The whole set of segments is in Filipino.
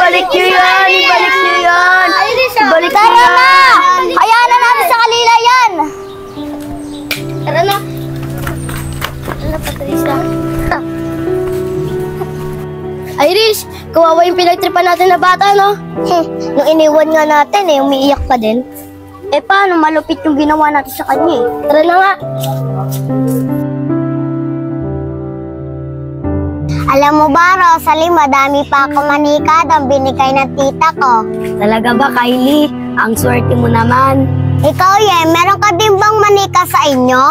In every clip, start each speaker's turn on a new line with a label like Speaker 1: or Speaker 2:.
Speaker 1: ibalik niyo yan! Ibalik niyo yan! Ibalik niyo
Speaker 2: Tara na!
Speaker 1: yan!
Speaker 2: Hayaan na natin sa kalila yan!
Speaker 1: Tara na! Ano, Patricia? Irish, kawawa yung pinagtripan natin na bata, no?
Speaker 2: Nung iniwan nga natin umiiyak pa din. Paano malupit yung ginawa natin sa kanya
Speaker 1: Tara na nga!
Speaker 2: Alam mo ba, Rosalie, madami pa ako manika ang binigay ng tita ko.
Speaker 1: Talaga ba, Kylie? Ang swerte mo naman.
Speaker 2: Ikaw, meron ka din bang manika sa inyo?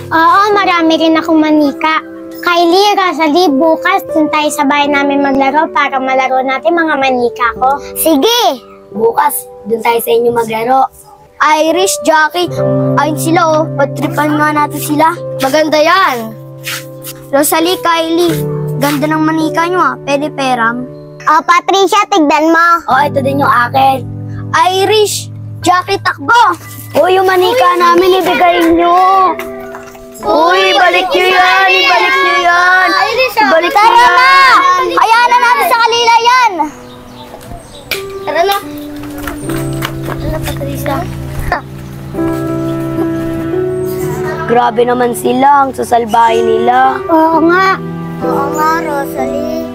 Speaker 2: Oo, marami rin akong manika. Kylie, Rosalie, bukas dun tayo sa bahay namin maglaro para malaro natin mga manika ko. Sige!
Speaker 1: Bukas, dun tayo sa inyo maglaro. Irish, Jackie, ayun sila patripan nga natin sila. Maganda yan. Rosalie, Kylie, ganda ng manika nyo pwede peram.
Speaker 2: Patricia, tignan mo.
Speaker 1: Ito din yung akin. Irish, Jackie, takbo. Yung manika namin, ibigay nyo. Balik nyo yan, ibalik nyo yan. Ibalik nyo
Speaker 2: Tara na!
Speaker 1: yan.
Speaker 2: Hayaan na natin sa kalila yan!
Speaker 1: Tara na. Ano, Patricia? Grabe naman sila, ang sasalbahin nila.
Speaker 2: Oo nga, Rosalie.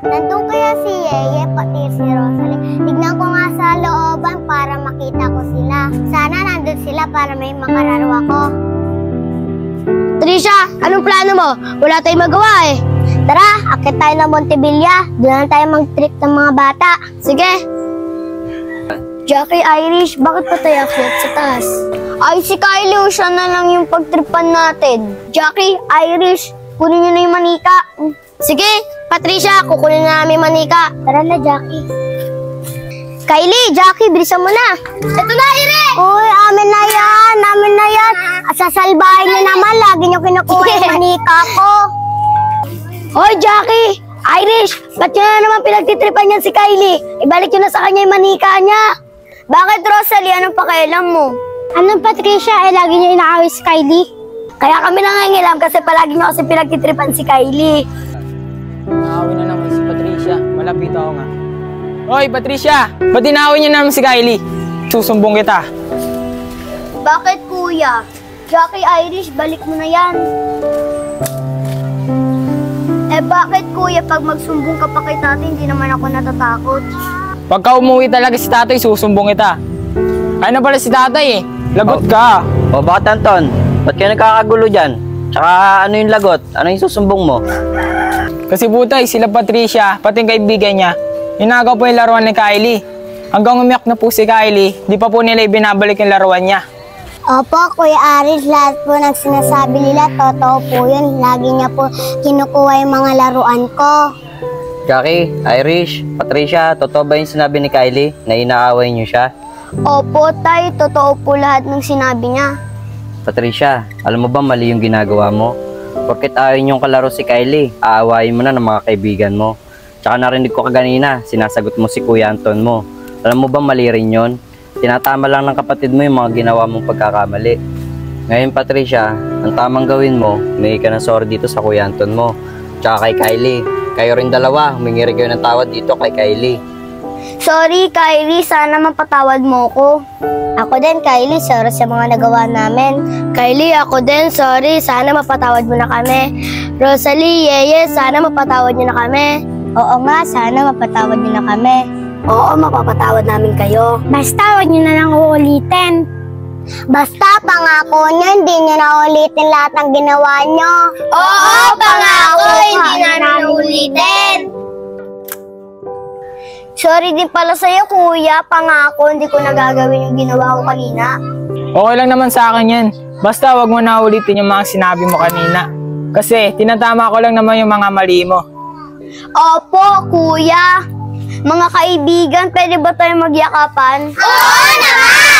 Speaker 2: Nandun kaya si Yeye, pati si Rosalie. Tignan ko nga sa looban para makita ko sila. Sana nandun sila para may makararo ako.
Speaker 1: Trisha, anong plano mo? Wala tayong magawa
Speaker 2: Tara, akit tayo ng Montevilla. Doon tayo mag-trip ng mga bata.
Speaker 1: Sige. Jackie, Irish, bakit pa tayo akyat sa taas?
Speaker 2: Ay, si Kylie, siya na lang yung pagtripan natin.
Speaker 1: Jackie, Irish, kunin nyo na yung manika. Sige, Patricia, kukunin na namin manika.
Speaker 2: Tara na, Jackie. Kylie, Jackie, bilisan mo na.
Speaker 1: Ito na, Ire!
Speaker 2: Uy, amin na yan, amin na yan. Sasalbahin niyo naman, lagi niyo kinukuha yung manika ko.
Speaker 1: Hoy, Jackie, Irish, ba't nyo na naman pinagtitripan yan si Kylie? Ibalik nyo na sa kanya yung manika niya.
Speaker 2: Bakit, Rosalie? Anong pakialam mo? Anong, Patricia? Lagi niyo inaaway si Kylie?
Speaker 1: Kaya kami nangangilam kasi palagi nyo kasi pinagtitripan si Kylie.
Speaker 3: Naawin na naman si Patricia. Malapit ako nga. Hoy, Patricia! Ba't inaawin niyo naman si Kylie? Susumbong kita.
Speaker 2: Bakit, kuya? Jackie, Irish, balik mo na yan. Bakit, kuya? Pag magsumbong ka pa kay tatay, hindi naman ako natatakot.
Speaker 3: Pagka umuwi talaga si tatay, susumbong kita. Ano pala si tatay Lagot ka.
Speaker 4: Bakit, Anton? Ba't kayo nagkakagulo dyan? Tsaka ano yung lagot? Ano yung susumbong mo?
Speaker 3: Kasi butay, sila Patricia, pati yung kaibigan niya, inagaw po yung laruan ni Kylie. Hanggang umiyak na po si Kylie, di pa po nila ibinabalik yung laruan niya.
Speaker 2: Opo, Kuya Aris, lahat po ng sinasabi nila, totoo po yun. Lagi niya po kinukuha yung mga laruan ko.
Speaker 4: Jackie, Irish, Patricia, totoo ba yung sinabi ni Kylie na inaaway niyo siya?
Speaker 2: Opo, tay, totoo po lahat ng sinabi niya.
Speaker 4: Patricia, alam mo ba mali yung ginagawa mo? Porket ayaw niyong kalaro si Kylie, aawayin mo na ng mga kaibigan mo. Tsaka narinig ko kaganina, sinasagot mo si Kuya Anton mo. Alam mo ba mali rin yun? Tinatama lang ng kapatid mo yung mga ginawa mong pagkakamali. Ngayon, Patricia, ang tamang gawin mo, humingi ka ng sorry dito sa Kuya Anton mo. Tsaka kay Kylie. Kayo rin dalawa, humingi rin kayo ng tawad dito kay Kylie.
Speaker 2: Sorry, Kylie, sana mapatawad mo ko. Ako din, Kylie, sorry sa mga nagawa namin.
Speaker 1: Kylie, ako din, sorry. Sana mapatawad mo na kami. Rosalie, Yeye, sana mapatawad niyo na kami.
Speaker 2: Oo nga, sana mapatawad niyo na kami.
Speaker 1: Oo, mapapatawad namin kayo.
Speaker 2: Basta, huwag niyo na lang uulitin. Basta, pangako niyo, hindi niyo na ulitin lahat ng ginawa niyo.
Speaker 1: Oo, pangako, hindi namin ulitin.
Speaker 2: Sorry din pala sa'yo, kuya. Pangako, hindi ko nagagawin yung ginawa ko kanina.
Speaker 3: Okay lang naman sa akin yan. Basta wag mo na ulitin yung mga sinabi mo kanina. Kasi tinatama ko lang naman yung mga mali mo.
Speaker 2: Opo, kuya. Mga kaibigan, pwede ba tayo magyakapan? Oo naman!